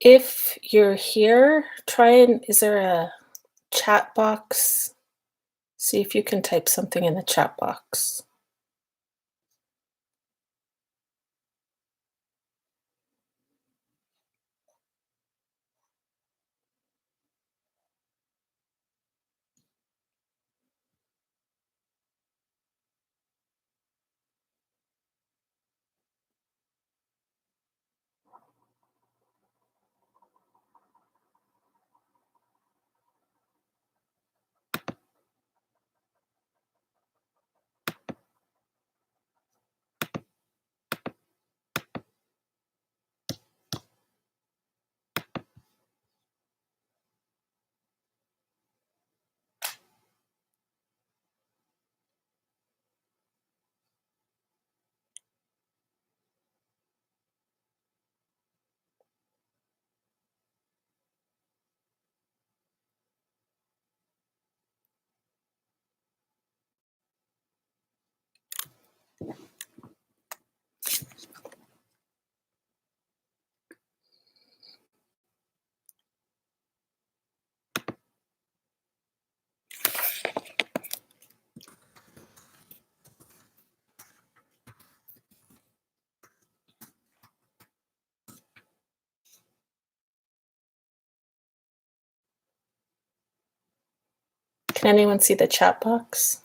If you're here, is there a chat box? See if you can type something in the chat box. Can anyone see the chat box?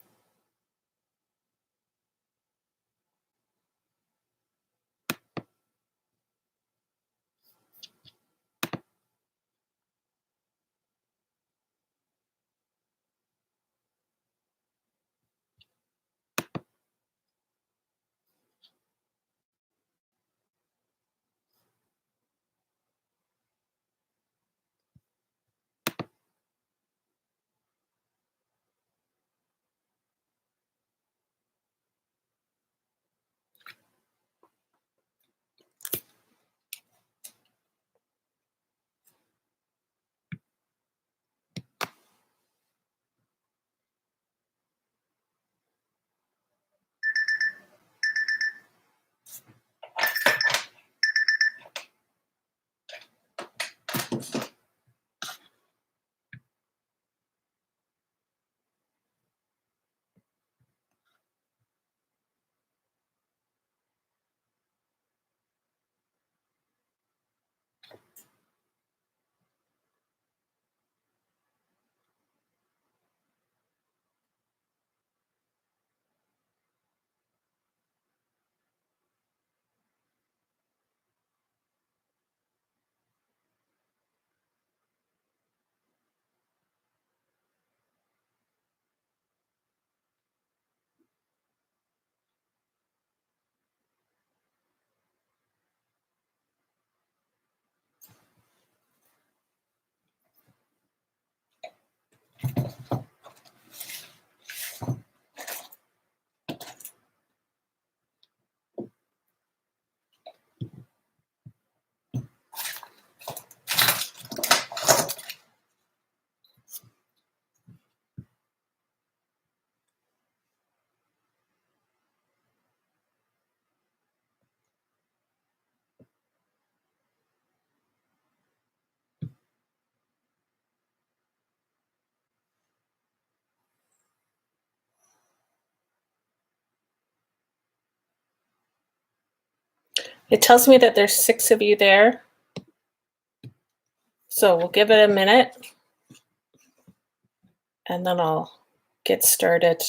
It tells me that there's 6 of you there. So we'll give it a minute and then I'll get started.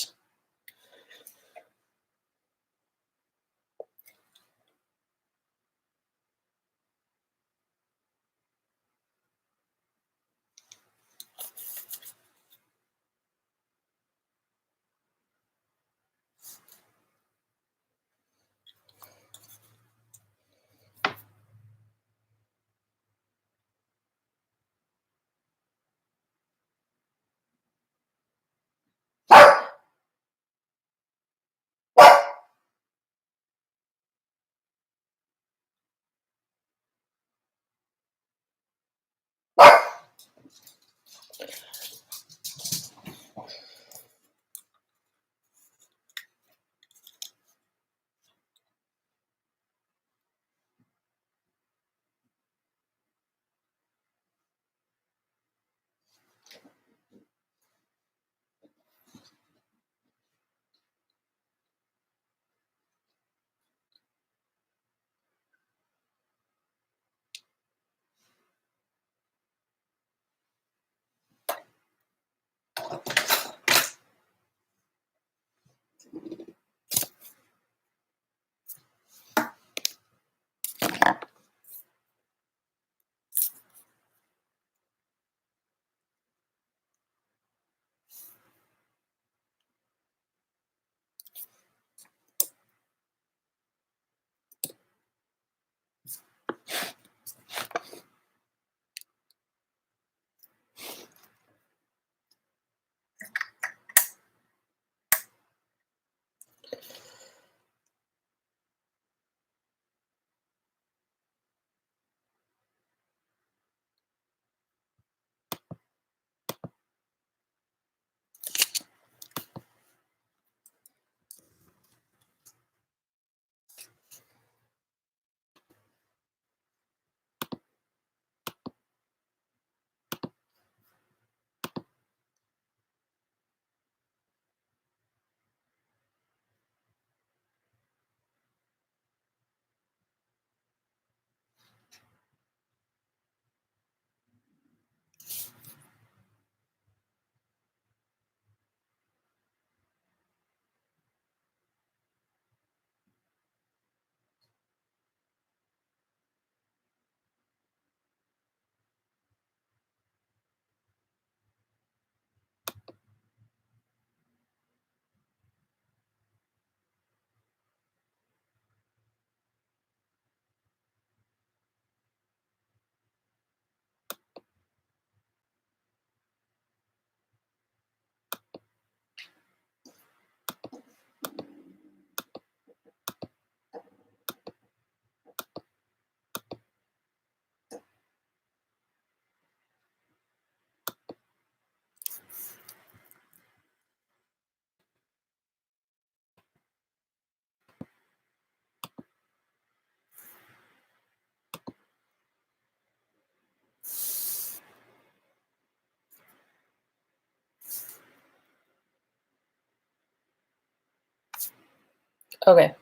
Okay.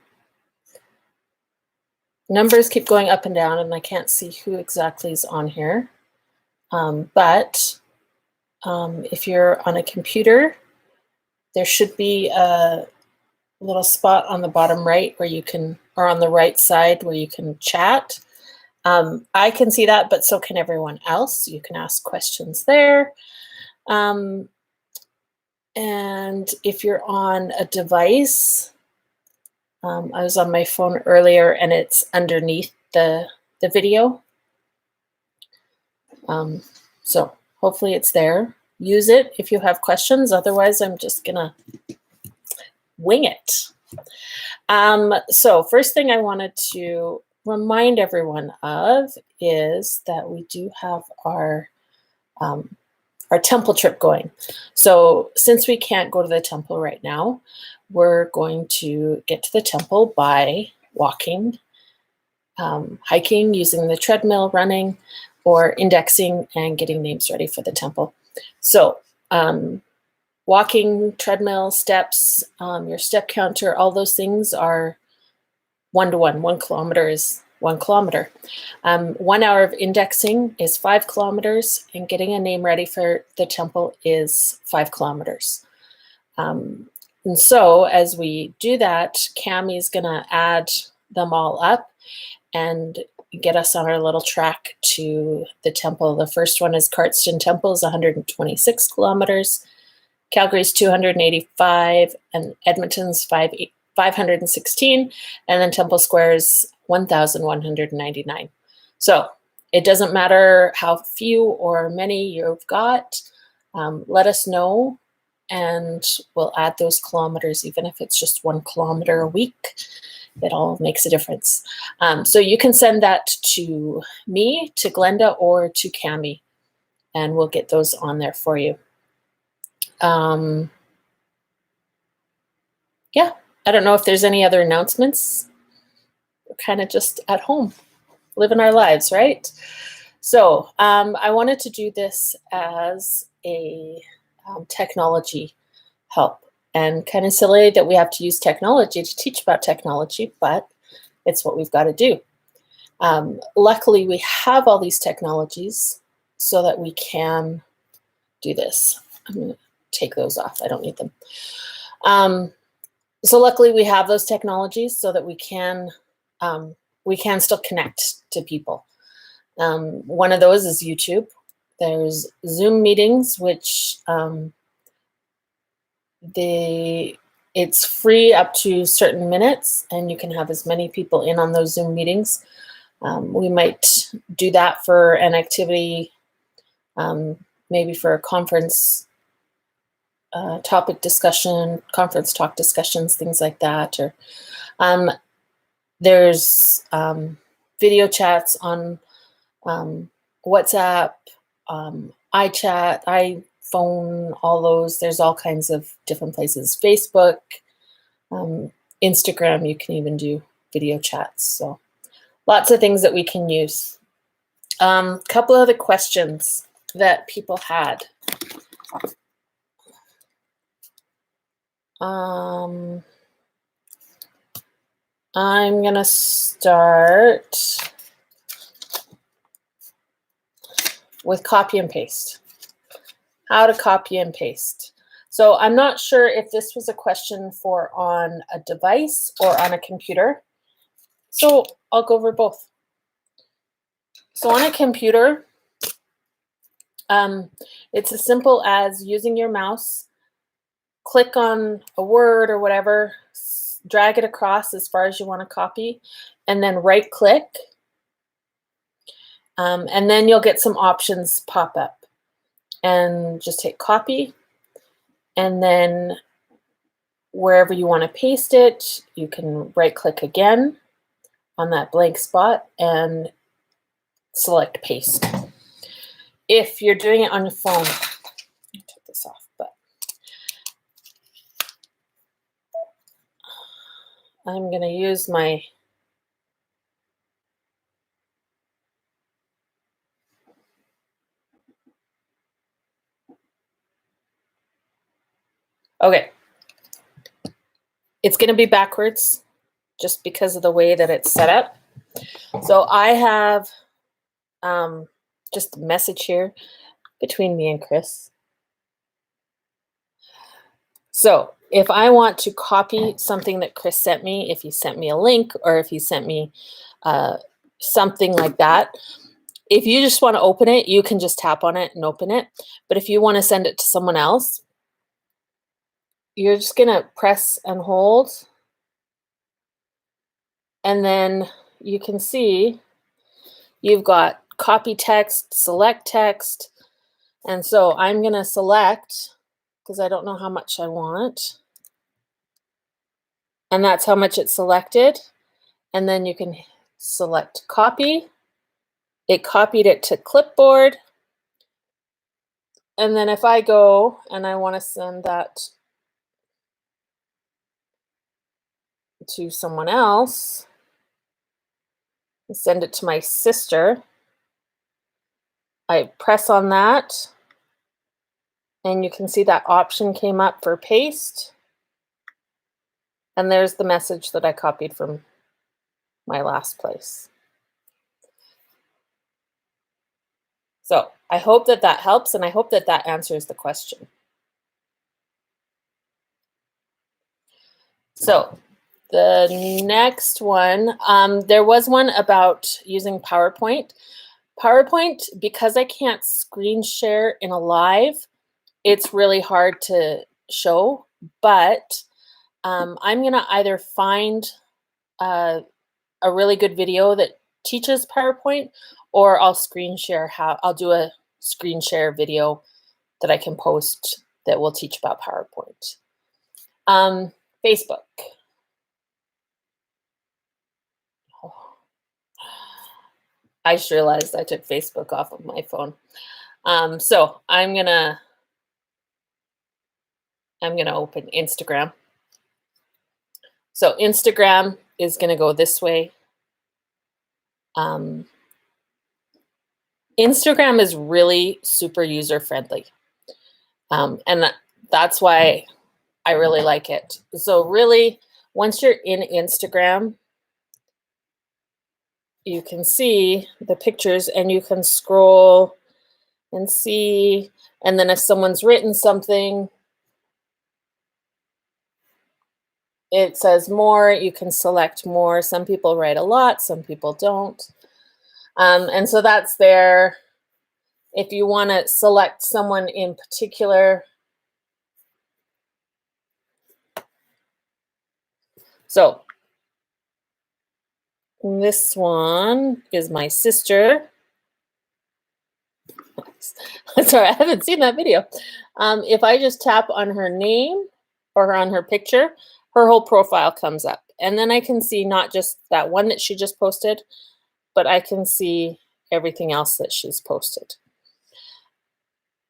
Numbers keep going up and down and I can't see who exactly is on here. But if you're on a computer, there should be a little spot on the bottom right where you can, or on the right side where you can chat. I can see that, but so can everyone else. You can ask questions there. And if you're on a device, I was on my phone earlier and it's underneath the video. So hopefully it's there. Use it if you have questions. Otherwise, I'm just gonna wing it. So first thing I wanted to remind everyone of is that we do have our temple trip going. So since we can't go to the temple right now, we're going to get to the temple by walking, hiking, using the treadmill, running, or indexing and getting names ready for the temple. So walking, treadmill, steps, your step counter, all those things are 1-to-1. 1 kilometer is 1 kilometer. 1 hour of indexing is 5 kilometers, and getting a name ready for the temple is 5 kilometers. And so as we do that, Cami is going to add them all up and get us on our little track to the temple. The first one is Cardston Temple, is 126 kilometers. Calgary's 285, and Edmonton's 516, and then Temple Square is 1,199. So it doesn't matter how few or many you've got. Let us know, and we'll add those kilometers, even if it's just 1 kilometer a week. It all makes a difference. So you can send that to me, to Glenda, or to Cami, and we'll get those on there for you. Yeah, I don't know if there's any other announcements. We're kind of just at home, living our lives, right? So I wanted to do this as a technology help. And kind of silly that we have to use technology to teach about technology, but it's what we've got to do. Luckily, we have all these technologies so that we can do this. I'm going to take those off. I don't need them. So luckily, we have those technologies so that we can still connect to people. One of those is YouTube. There's Zoom meetings, which it's free up to certain minutes, and you can have as many people in on those Zoom meetings. We might do that for an activity, maybe for a conference topic discussion, conference talk discussions, things like that. Or there's video chats on WhatsApp, iChat, iPhone, all those. There's all kinds of different places. Facebook, Instagram, you can even do video chats. So lots of things that we can use. Couple of the questions that people had. I'm going to start with copy and paste. How to copy and paste. So I'm not sure if this was a question for on a device or on a computer. So I'll go over both. So on a computer, it's as simple as using your mouse, click on a word or whatever, drag it across as far as you want to copy, and then right click. And then you'll get some options pop up. And just hit copy. And then wherever you want to paste it, you can right click again on that blank spot and select paste. If you're doing it on your phone, I'll take this off, but I'm going to use my okay. It's going to be backwards just because of the way that it's set up. So I have just a message here between me and Chris. So if I want to copy something that Chris sent me, if he sent me a link or if he sent me something like that, if you just want to open it, you can just tap on it and open it. But if you want to send it to someone else, you're just going to press and hold. And then you can see you've got copy text, select text. And so I'm going to select, because I don't know how much I want. And that's how much it's selected. And then you can select copy. It copied it to clipboard. And then if I go and I want to send that to someone else, send it to my sister, I press on that, and you can see that option came up for paste. And there's the message that I copied from my last place. So I hope that that helps, and I hope that that answers the question. So the next one, there was one about using PowerPoint. PowerPoint, because I can't screen share in a live, it's really hard to show, but I'm gonna either find a really good video that teaches PowerPoint, or I'll screen share I'll do a screen share video that I can post that will teach about PowerPoint. Facebook. I just realized I took Facebook off of my phone. So I'm gonna open Instagram. So Instagram is gonna go this way. Instagram is really super user friendly. And that's why I really like it. So really, once you're in Instagram, you can see the pictures and you can scroll and see, and then if someone's written something, it says more, you can select more. Some people write a lot, some people don't. And so that's there. If you want to select someone in particular, so this one is my sister. Sorry, I haven't seen that video. If I just tap on her name or on her picture, her whole profile comes up. And then I can see not just that one that she just posted, but I can see everything else that she's posted.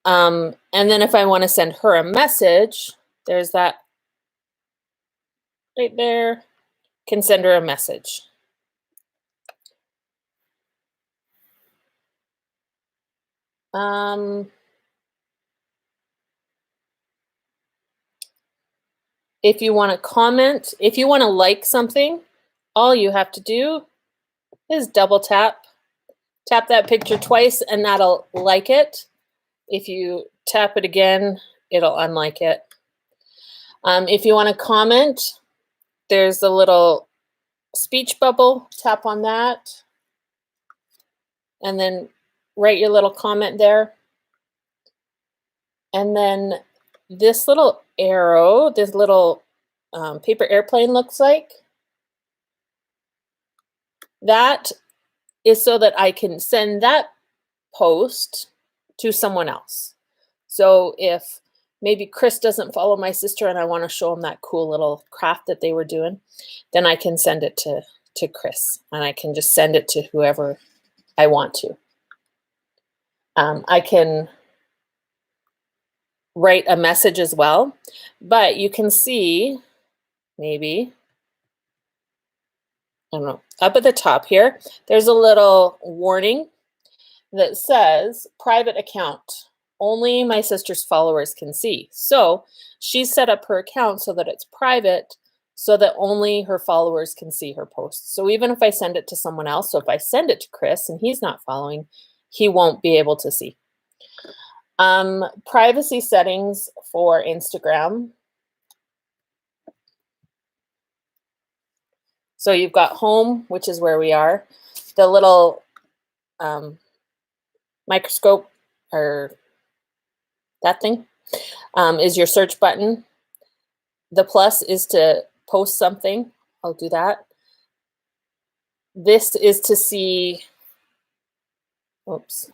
And then if I want to send her a message, there's that right there, can send her a message. If you want to comment, if you want to like something, all you have to do is double tap that picture twice, and that'll like it. If you tap it again, it'll unlike it. If you want to comment, there's a little speech bubble, tap on that, and then write your little comment there. And then this little arrow, this little paper airplane looks like, that is so that I can send that post to someone else. So if maybe Chris doesn't follow my sister and I want to show him that cool little craft that they were doing, then I can send it to Chris, and I can just send it to whoever I want to. I can write a message as well, but you can see maybe, I don't know, up at the top here, there's a little warning that says private account. Only my sister's followers can see. So she's set up her account so that it's private, so that only her followers can see her posts. So even if I send it to someone else, so if I send it to Chris and he's not following, he won't be able to see. Privacy settings for Instagram. So you've got home, which is where we are. The little microscope, or that thing, is your search button. The plus is to post something. I'll do that. This is to see, oops,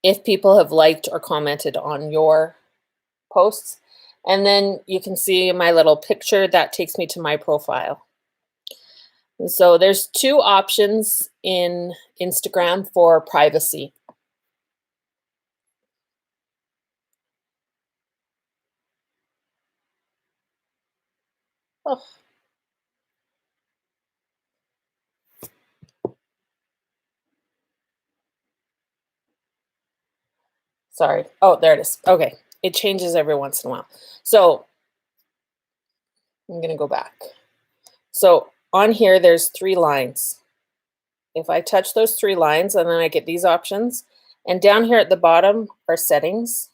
if people have liked or commented on your posts. And then you can see my little picture that takes me to my profile. And so there's two options in Instagram for privacy. Oh. Sorry. Oh, there it is. Okay. It changes every once in a while. So I'm going to go back. So on here, there's 3 lines. if I touch those three lines and then I get these options, and down here at the bottom are settings.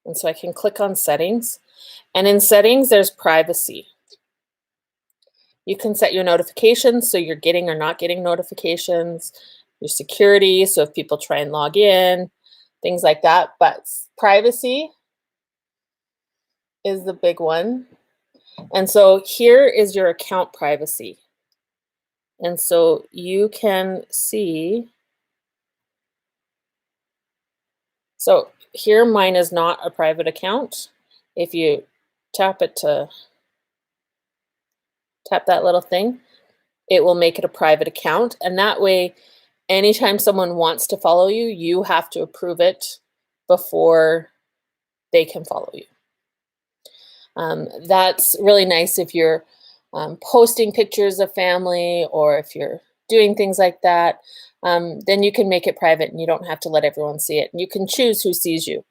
And so I can click on settings, and in settings, there's privacy. You can set your notifications, so you're getting or not getting notifications, your security, so if people try and log in, things like that. But privacy is the big one. And so here is your account privacy. And so you can see, so here mine is not a private account. If you tap that little thing, it will make it a private account. And that way, anytime someone wants to follow you, you have to approve it before they can follow you. That's really nice if you're posting pictures of family, or if you're doing things like that, then you can make it private and you don't have to let everyone see it. And you can choose who sees you.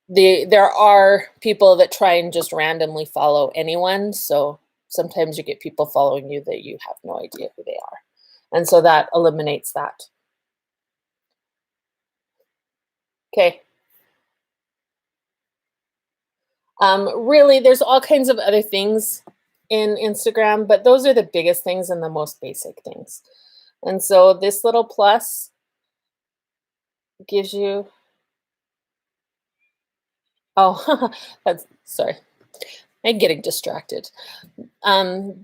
There are people that try and just randomly follow anyone. So sometimes you get people following you that you have no idea who they are. And so that eliminates that. Okay. Really, there's all kinds of other things in Instagram, but those are the biggest things and the most basic things. And so this little plus gives you, oh, that's, sorry, I'm getting distracted.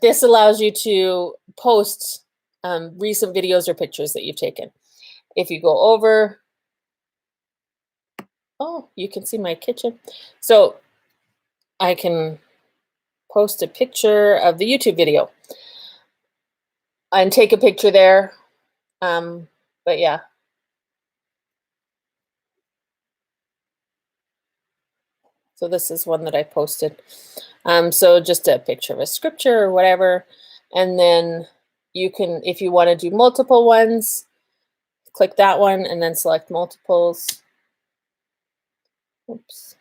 This allows you to post recent videos or pictures that you've taken. If you go over, oh, you can see my kitchen. So I can post a picture of the YouTube video and take a picture there. But yeah. So this is one that I posted. So just a picture of a scripture or whatever. And then you can, if you want to do multiple ones, click that one and then select multiples. Oops.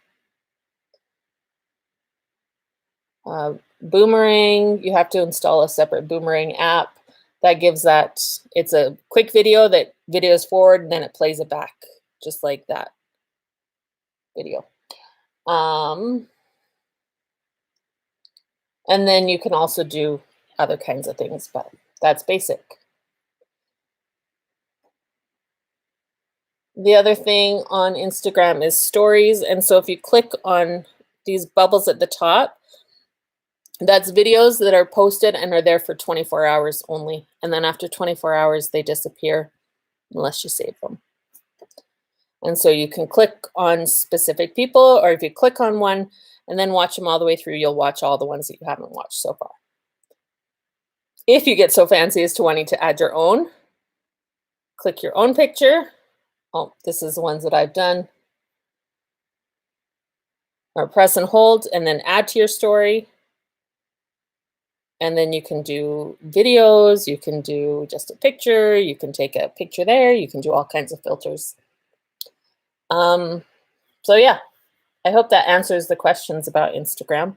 Boomerang, you have to install a separate Boomerang app that gives that, it's a quick video that videos forward and then it plays it back, just like that video. And then you can also do other kinds of things, but that's basic. The other thing on Instagram is stories. And so if you click on these bubbles at the top, that's videos that are posted and are there for 24 hours only. And then after 24 hours, they disappear unless you save them. And so you can click on specific people, or if you click on one and then watch them all the way through, you'll watch all the ones that you haven't watched so far. If you get so fancy as to wanting to add your own, click your own picture. Oh, this is the ones that I've done. Or press and hold and then add to your story. And then you can do videos, you can do just a picture, you can take a picture there, you can do all kinds of filters. So yeah, I hope that answers the questions about Instagram.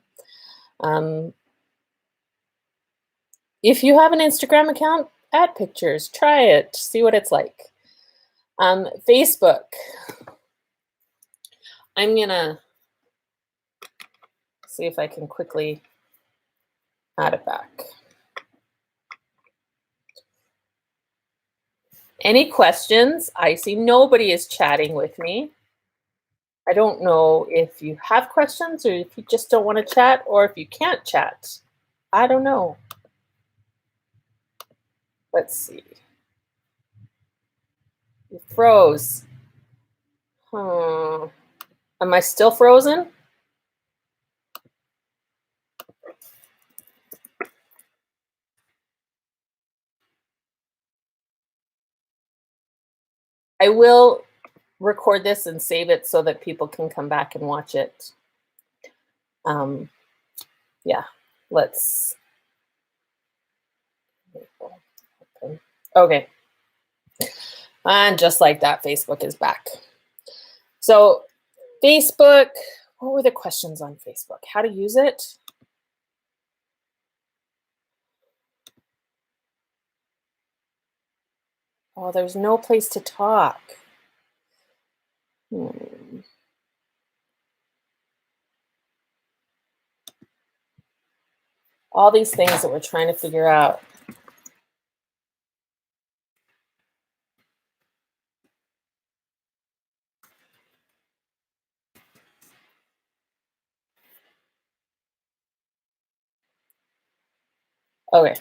If you have an Instagram account, add pictures, try it, see what it's like. Facebook, I'm gonna see if I can quickly add it back. Any questions? I see nobody is chatting with me. I don't know if you have questions or if you just don't want to chat or if you can't chat. I don't know. Let's see. You froze. Am I still frozen? I will record this and save it so that people can come back and watch it. Yeah, let's. Okay. And just like that, Facebook is back. So Facebook, what were the questions on Facebook? How to use it? Oh, there's no place to talk. All these things that we're trying to figure out. Okay.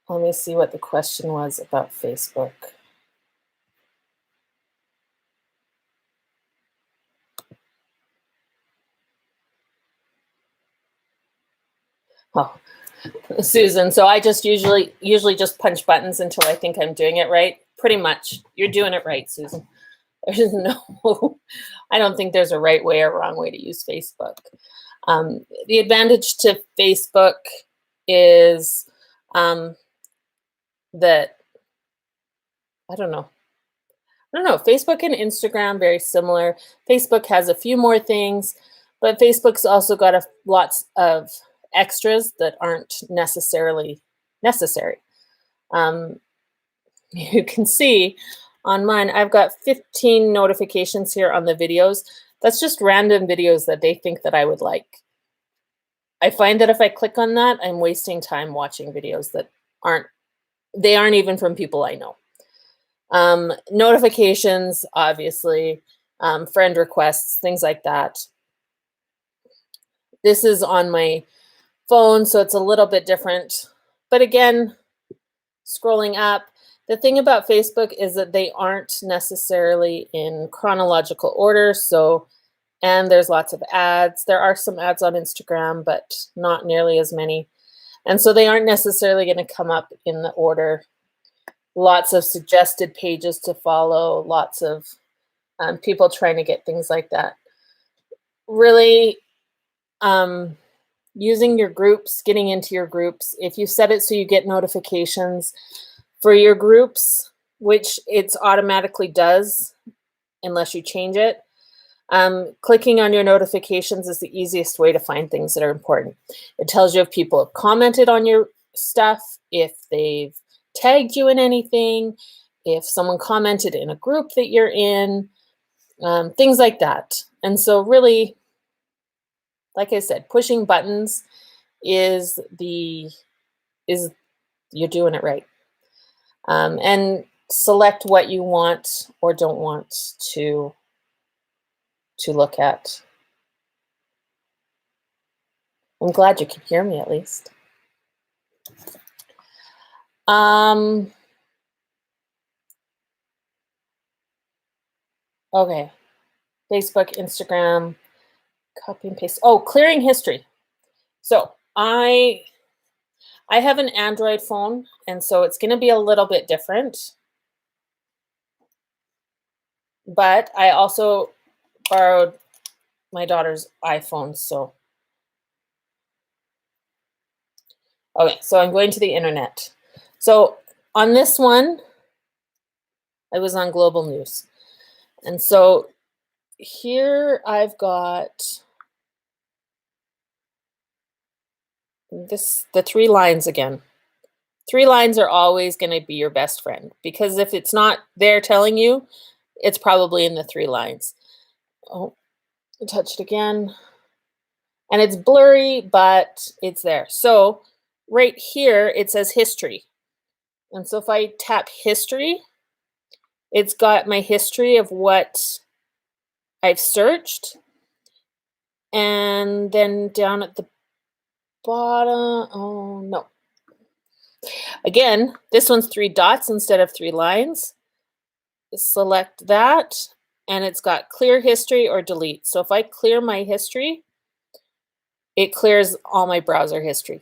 Let me see what the question was about Facebook. Oh, Susan, so I just usually just punch buttons until I think I'm doing it right. Pretty much. You're doing it right, Susan. There's no, I don't think there's a right way or wrong way to use Facebook. The advantage to Facebook is that, I don't know. Facebook and Instagram, very similar. Facebook has a few more things, but Facebook's also got lots of extras that aren't necessarily necessary. You can see on mine, I've got 15 notifications here on the videos. That's just random videos that they think that I would like. I find that if I click on that, I'm wasting time watching videos that aren't even from people I know. Notifications, obviously, friend requests, things like that. This is on my phone, so it's a little bit different. But again, scrolling up, the thing about Facebook is that they aren't necessarily in chronological order. So, and there's lots of ads. There are some ads on Instagram, but not nearly as many. And so they aren't necessarily going to come up in the order. Lots of suggested pages to follow, lots of people trying to get things like that. Really, using your groups, getting into your groups. If you set it so you get notifications for your groups, which it automatically does unless you change it, clicking on your notifications is the easiest way to find things that are important. It tells you if people have commented on your stuff, if they've tagged you in anything, if someone commented in a group that you're in, things like that. And so really, like I said, pushing buttons is you're doing it right. And select what you want or don't want to look at. I'm glad you can hear me at least. Okay. Facebook, Instagram, copy and paste. Oh, clearing history. So I have an Android phone, and so it's going to be a little bit different. But I also borrowed my daughter's iPhone, so. Okay, so I'm going to the internet. So on this one, I was on Global News. And so here I've got the 3 lines again. 3 lines are always going to be your best friend, because if it's not there telling you, it's probably in the 3 lines. Oh, touch it again. And it's blurry, but it's there. So right here, it says history. And so if I tap history, it's got my history of what I've searched. And then down at the bottom, oh no. Again, this one's 3 dots instead of 3 lines. Select that, and it's got clear history or delete. So if I clear my history, it clears all my browser history.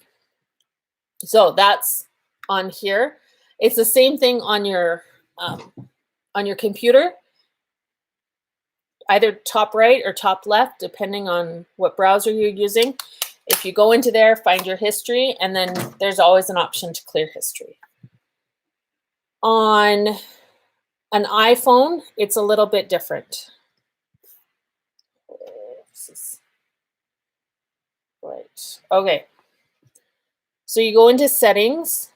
So that's on here. It's the same thing on your computer, either top right or top left, depending on what browser you're using. If you go into there, find your history, and then there's always an option to clear history. On an iPhone, it's a little bit different. Right. Okay. So you go into settings,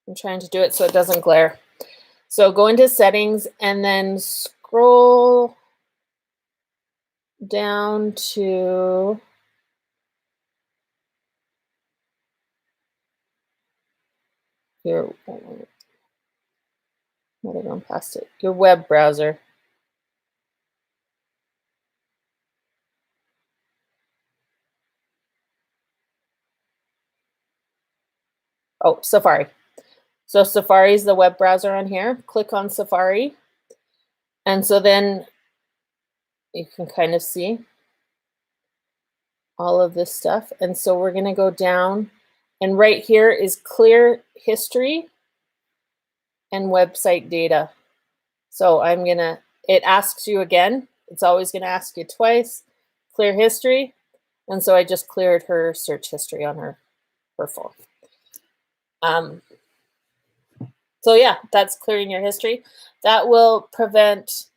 I'm trying to do it so it doesn't glare. So go into settings and then scroll down to your, might have gone past it, your web browser. Oh, Safari. So Safari is the web browser on here. Click on Safari. And so then you can kind of see all of this stuff. And so we're going to go down, and right here is clear history and website data. So I'm going to, it asks you again. It's always going to ask you twice. Clear history. And so I just cleared her search history on her phone. So yeah, that's clearing your history. That will prevent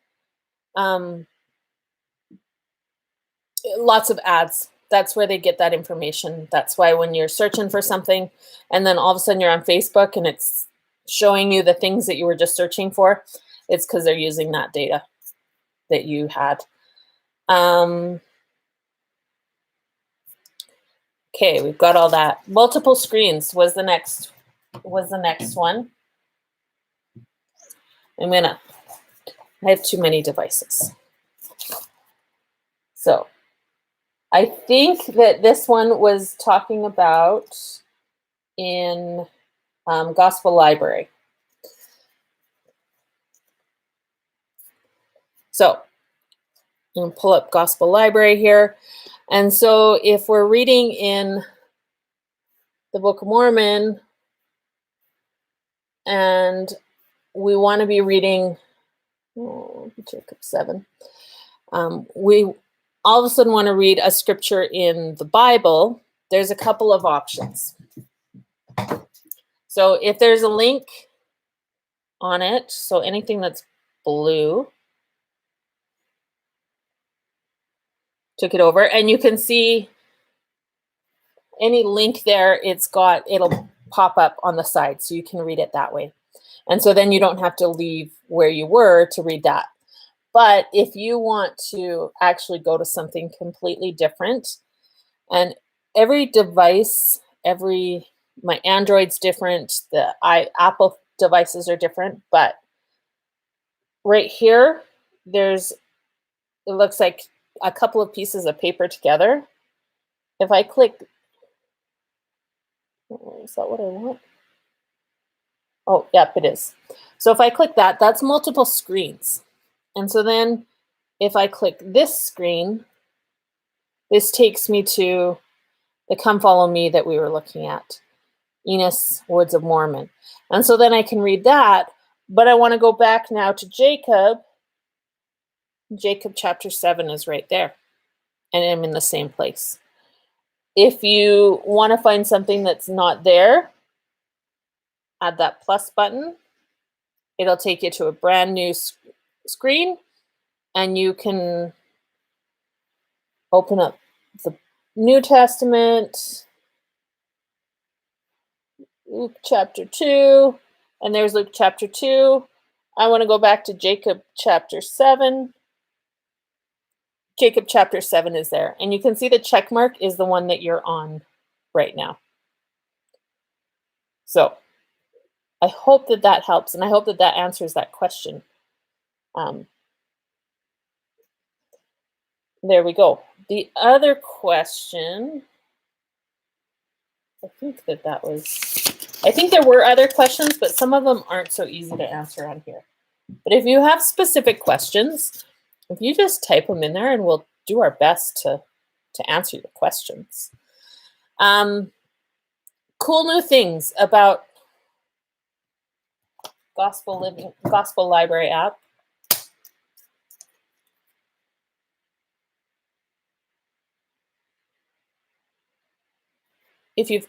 lots of ads. That's where they get that information. That's why when you're searching for something and then all of a sudden you're on Facebook and it's showing you the things that you were just searching for, it's because they're using that data that you had. Okay, we've got all that. Multiple screens was the next one. I have too many devices. So I think that this one was talking about in Gospel Library. So I'm going to pull up Gospel Library here. And so if we're reading in the Book of Mormon and we want to be reading Jacob 7, we all of a sudden want to read a scripture in the Bible, there's a couple of options. So if there's a link on it, so anything that's blue, took it over, and you can see any link there, it'll pop up on the side, so you can read it that way. And so then you don't have to leave where you were to read that. But if you want to actually go to something completely different, and every device, my Android's different, the Apple devices are different, but right here, it looks like a couple of pieces of paper together. If I click, is that what I want? Oh, yep, it is. So if I click that, that's multiple screens. And so then if I click this screen, this takes me to the Come Follow Me that we were looking at, Enos Woods of Mormon. And so then I can read that, but I want to go back now to Jacob. Jacob chapter 7 is right there, and I'm in the same place. If you want to find something that's not there, add that plus button. It'll take you to a brand new screen, and you can open up the New Testament, Luke chapter 2, and there's Luke chapter 2. I want to go back to Jacob chapter 7. Jacob chapter 7 is there, and you can see the check mark is the one that you're on right now. So I hope that that helps, and I hope that that answers that question. There we go. The other question, I think there were other questions, but some of them aren't so easy to answer on here. But if you have specific questions, if you just type them in there and we'll do our best to answer your questions. Cool new things about Gospel Library app. If you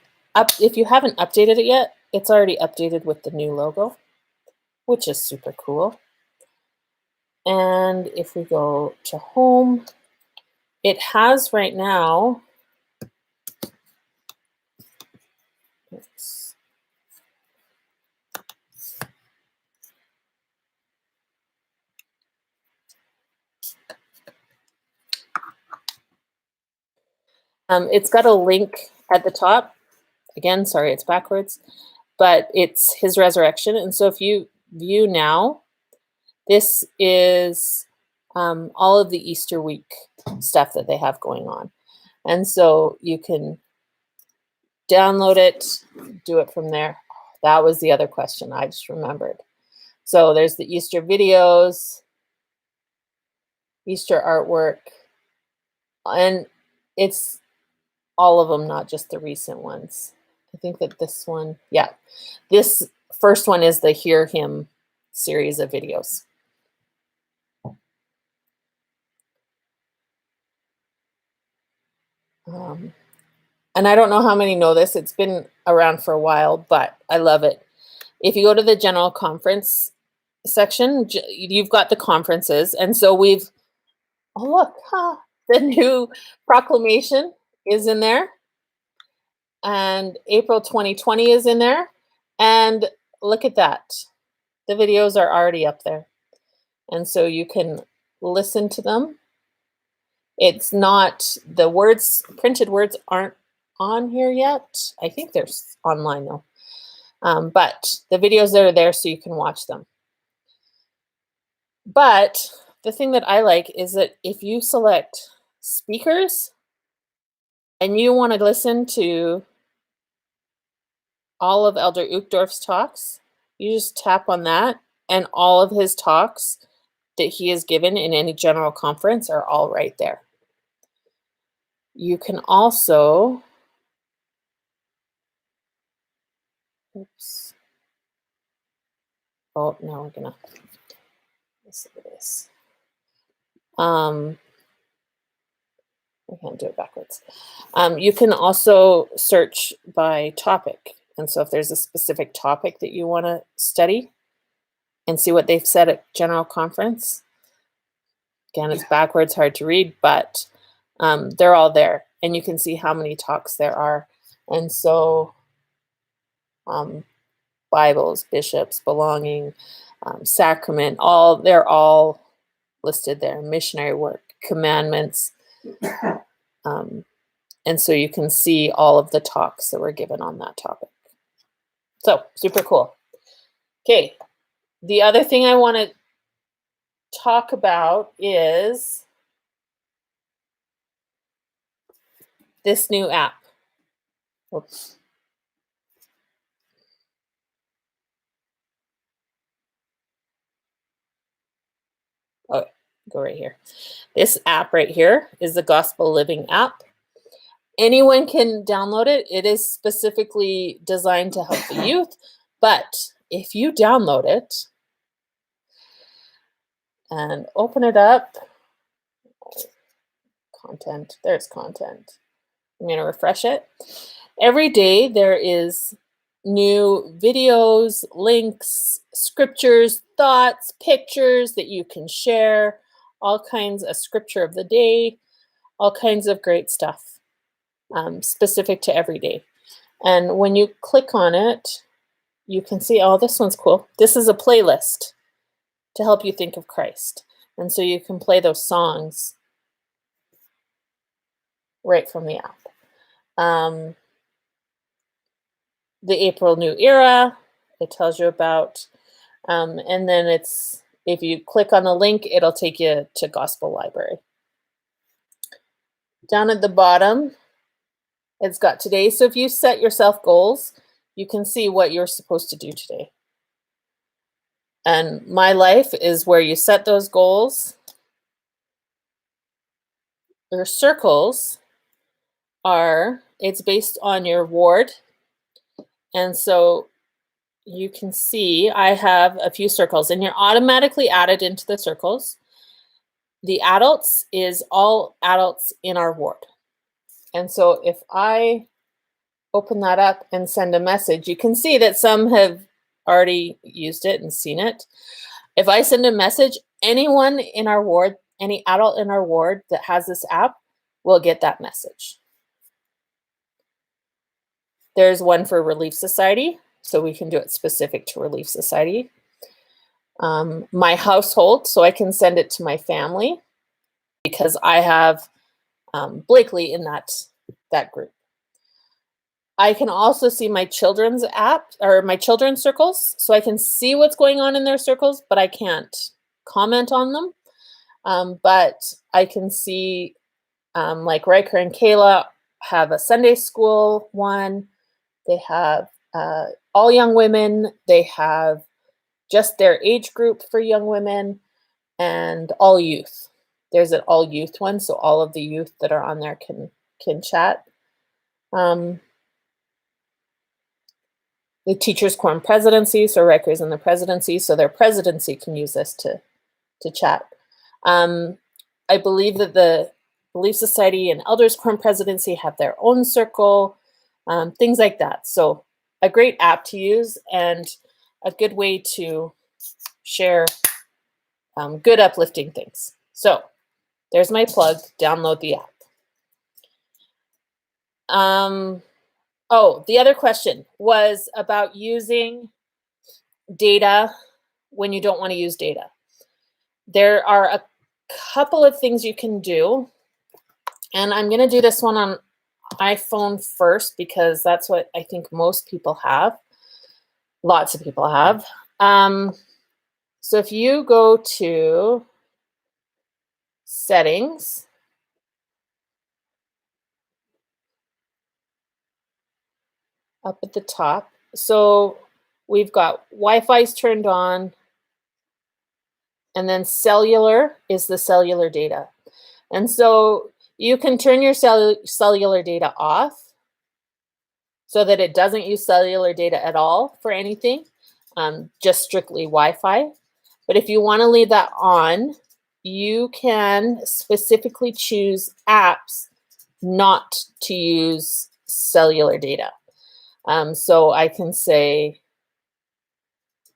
haven't updated it yet, it's already updated with the new logo, which is super cool. And if we go to home, it has right now, It's got a link at the top. Again, sorry, it's backwards, but it's his resurrection. And so if you view now, this is all of the Easter week stuff that they have going on. And so you can download it, do it from there. That was the other question I just remembered. So there's the Easter videos, Easter artwork, and it's all of them, not just the recent ones. I think that this one, yeah, this first one is the Hear Him series of videos. And I don't know how many know this. It's been around for a while, but I love it. If you go to the general conference section, you've got the conferences. And so we've, oh, look, the new proclamation is in there. And April 2020 is in there. And look at that. The videos are already up there. And so you can listen to them. It's not, the words, printed words aren't on here yet. I think they're online though. But the videos that are there so you can watch them. But the thing that I like is that if you select speakers and you want to listen to all of Elder Uchtdorf's talks, you just tap on that and all of his talks that he has given in any general conference are all right there. You can also, oops. Oh, now we're gonna, let's look at this. I can't do it backwards. You can also search by topic. And so if there's a specific topic that you want to study and see what they've said at general conference, again, it's backwards, hard to read, but they're all there. And you can see how many talks there are. And so Bibles, bishops, belonging, sacrament, they're all listed there. Missionary work, commandments. And so you can see all of the talks that were given on that topic. So super cool. Okay, the other thing I want to talk about is this new app. Oops. Oh, go right here. This app right here is the Gospel Living app. Anyone can download it. It is specifically designed to help the youth, but if you download it and open it up, content, there's content. I'm going to refresh it. Every day there is new videos, links, scriptures, thoughts, pictures that you can share, all kinds of scripture of the day, all kinds of great stuff specific to every day. And when you click on it, you can see, oh, this one's cool. This is a playlist to help you think of Christ. And so you can play those songs right from the app. The April New Era, it tells you about, and then if you click on the link, it'll take you to Gospel Library. Down at the bottom, it's got today. So if you set yourself goals, you can see what you're supposed to do today. And My Life is where you set those goals. Your circles it's based on your ward. And so you can see I have a few circles and you're automatically added into the circles. The adults is all adults in our ward. And so if I open that up and send a message, you can see that some have already used it and seen it. If I send a message, anyone in our ward, any adult in our ward that has this app will get that message. There's one for Relief Society, so we can do it specific to Relief Society. My household, so I can send it to my family because I have Blakely in that that group. I can also see my children's app or my children's circles. So I can see what's going on in their circles, but I can't comment on them. But I can see like Riker and Kayla have a Sunday school one. They have all young women. They have just their age group for young women and all youth. There's an all youth one. So all of the youth that are on there can chat. The Teachers Quorum presidency, so Riker's in the presidency, so their presidency can use this to chat. I believe that the Belief Society and Elders Quorum presidency have their own circle, things like that. So a great app to use and a good way to share good uplifting things. So there's my plug, download the app. Oh, the other question was about using data when you don't want to use data. There are a couple of things you can do, and I'm going to do this one on iPhone first because that's what I think most people have. Lots of people have. So if you go to settings, up at the top, so we've got Wi-Fi's turned on, and then cellular is the cellular data. And so you can turn your cellular data off so that it doesn't use cellular data at all for anything, just strictly Wi-Fi. But if you want to leave that on, you can specifically choose apps not to use cellular data. So I can say,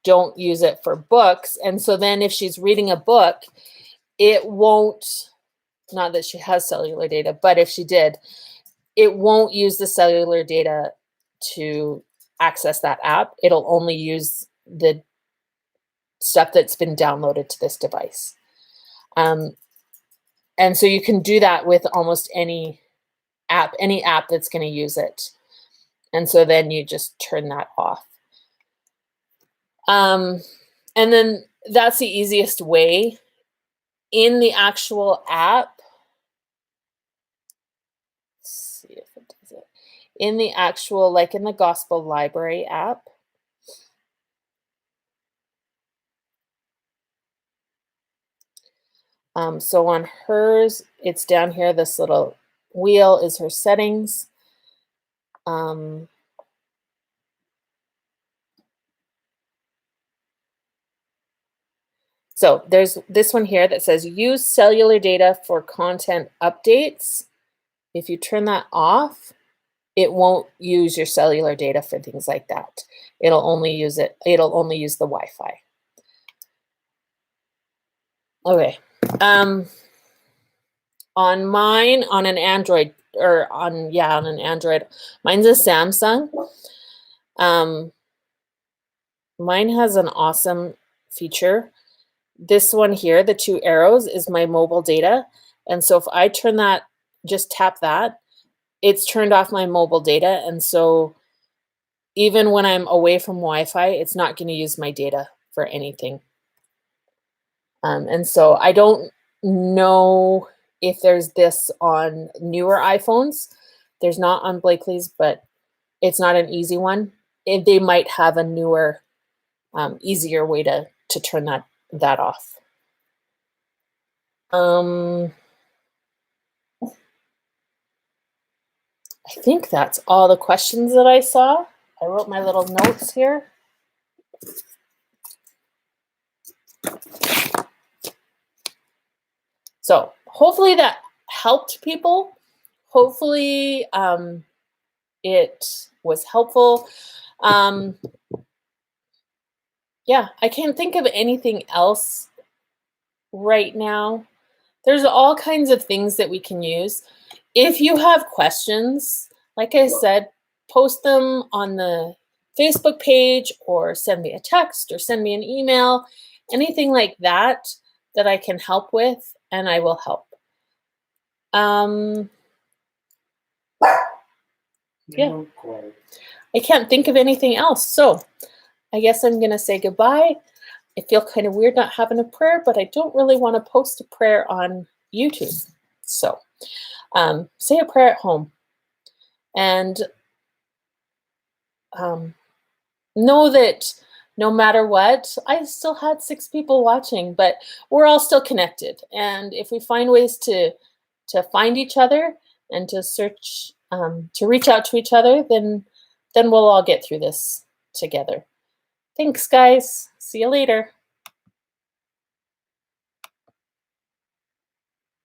don't use it for books. And so then if she's reading a book, it won't, not that she has cellular data, but if she did, it won't use the cellular data to access that app. It'll only use the stuff that's been downloaded to this device. And so you can do that with almost any app that's going to use it. And so then you just turn that off. And then that's the easiest way. In the actual app, let's see if it does it. In the actual, like in the Gospel Library app, so on hers, it's down here, this little wheel is her settings. So there's this one here that says use cellular data for content updates. If you turn that off, it won't use your cellular data for things like that. It'll only use the Wi-Fi. Okay. On mine, on an Android, on an Android, mine's a Samsung. Mine has an awesome feature. This one here, the 2 arrows, is my mobile data. And so if I turn that, just tap that, it's turned off my mobile data. And so even when I'm away from Wi-Fi, it's not going to use my data for anything. And so I don't know if there's this on newer iPhones. There's not on Blakely's, but it's not an easy one. They might have a newer, easier way to turn that off. I think that's all the questions that I saw. I wrote my little notes here. So hopefully that helped people. Hopefully it was helpful. Yeah, I can't think of anything else right now. There's all kinds of things that we can use. If you have questions, like I said, post them on the Facebook page or send me a text or send me an email, anything like that that I can help with, and I will help. Yeah. No, quite. I can't think of anything else. So I guess I'm going to say goodbye. I feel kind of weird not having a prayer, but I don't really want to post a prayer on YouTube. So say a prayer at home. And know that no matter what, I still had 6 people watching, but we're all still connected. And if we find ways to find each other and to search, to reach out to each other, then we'll all get through this together. Thanks, guys. See you later.